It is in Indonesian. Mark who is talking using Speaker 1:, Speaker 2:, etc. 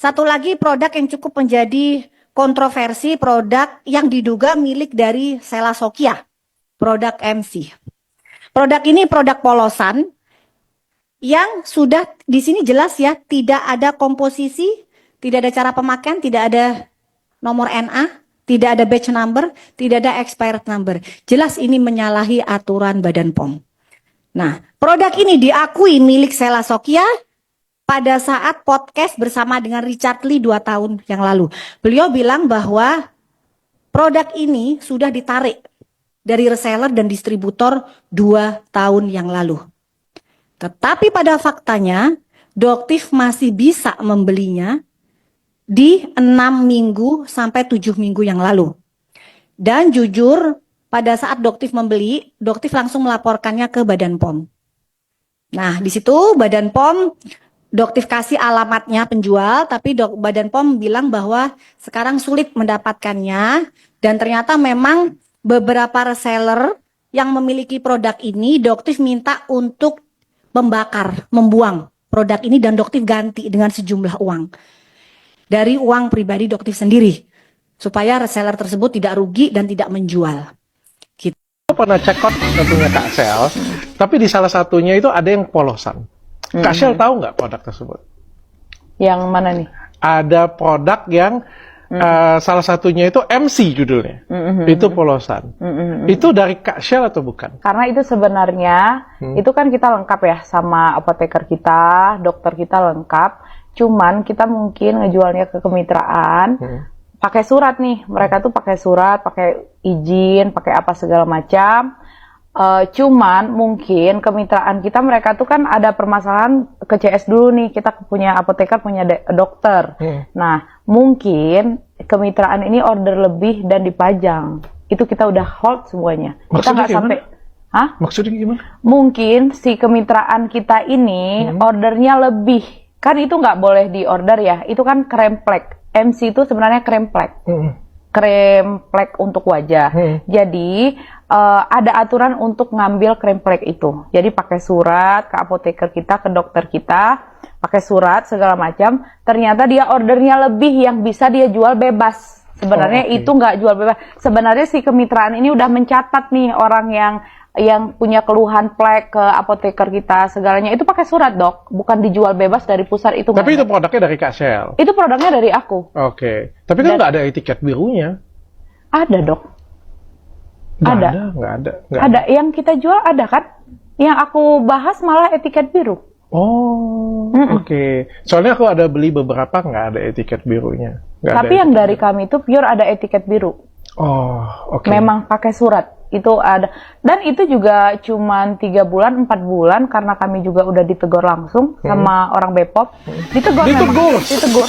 Speaker 1: Satu lagi produk yang cukup menjadi kontroversi, produk yang diduga milik dari Selasokia, produk MC. Produk ini produk polosan yang sudah di sini jelas ya, tidak ada komposisi, tidak ada cara pemakaian, tidak ada nomor NA, tidak ada batch number, tidak ada expired number. Jelas ini menyalahi aturan Badan POM. Nah, produk ini diakui milik Selasokia pada saat podcast bersama dengan Richard Lee 2 tahun yang lalu. Beliau bilang bahwa produk ini sudah ditarik dari reseller dan distributor 2 tahun yang lalu. Tetapi pada faktanya, Doktif masih bisa membelinya di 6 minggu sampai 7 minggu yang lalu. Dan jujur, pada saat Doktif membeli, Doktif langsung melaporkannya ke Badan POM. Nah, di situ Badan POM, Doktif kasih alamatnya penjual, tapi Badan POM bilang bahwa sekarang sulit mendapatkannya, dan ternyata memang beberapa reseller yang memiliki produk ini, Doktif minta untuk membakar, membuang produk ini, dan Doktif ganti dengan sejumlah uang. Dari uang pribadi Doktif sendiri, supaya reseller tersebut tidak rugi dan tidak menjual. Gitu.
Speaker 2: Pernah check out satunya Kak Sel, tapi di salah satunya itu ada yang polosan. Kak Sel tahu nggak produk tersebut?
Speaker 3: Yang mana nih?
Speaker 2: Ada produk yang salah satunya itu MC judulnya, itu polosan. Itu dari Kak Sel atau bukan?
Speaker 3: Karena itu sebenarnya itu kan kita lengkap ya sama apoteker kita, dokter kita lengkap. Cuman kita mungkin ngejualnya ke kemitraan, pakai surat nih. Mereka tuh pakai surat, pakai izin, pakai apa segala macam. Cuman mungkin kemitraan kita mereka tuh kan ada permasalahan ke CS dulu nih, kita punya apoteker, punya dokter. Nah, mungkin kemitraan ini order lebih dan dipajang. Itu kita udah hold semuanya.
Speaker 2: Maksudnya
Speaker 3: kita nggak sampai. Hah?
Speaker 2: Maksudnya gimana?
Speaker 3: Mungkin si kemitraan kita ini ordernya lebih. Kan itu nggak boleh di order ya. Itu kan kremplek. MC itu sebenarnya kremplek. Kremplek untuk wajah. Jadi ada aturan untuk ngambil kremplek itu. Jadi pakai surat ke apoteker kita, ke dokter kita, pakai surat segala macam. Ternyata dia ordernya lebih yang bisa dia jual bebas. Sebenarnya itu nggak jual bebas. Sebenarnya si kemitraan ini udah mencatat nih orang yang punya keluhan plek ke apoteker kita segalanya itu pakai surat, Dok, bukan dijual bebas dari pusat itu.
Speaker 2: Tapi itu produknya dari Kak Sel.
Speaker 3: Itu produknya dari aku.
Speaker 2: Oke. Tapi kan nggak ada etiket birunya.
Speaker 3: Ada, Dok.
Speaker 2: Nggak
Speaker 3: ada.
Speaker 2: Nggak ada.
Speaker 3: Ada. Yang kita jual ada kan? Yang aku bahas malah etiket biru.
Speaker 2: Oh, oke. Soalnya aku ada beli beberapa nggak ada etiket birunya.
Speaker 3: Tapi yang dari kami itu pure ada etiket biru.
Speaker 2: Oh, oke.
Speaker 3: Memang pakai surat. Itu ada. Dan itu juga cuman 3 bulan, 4 bulan karena kami juga udah ditegur langsung sama orang Bepom. Ditegur.
Speaker 2: Ditegur.
Speaker 3: Ditegur.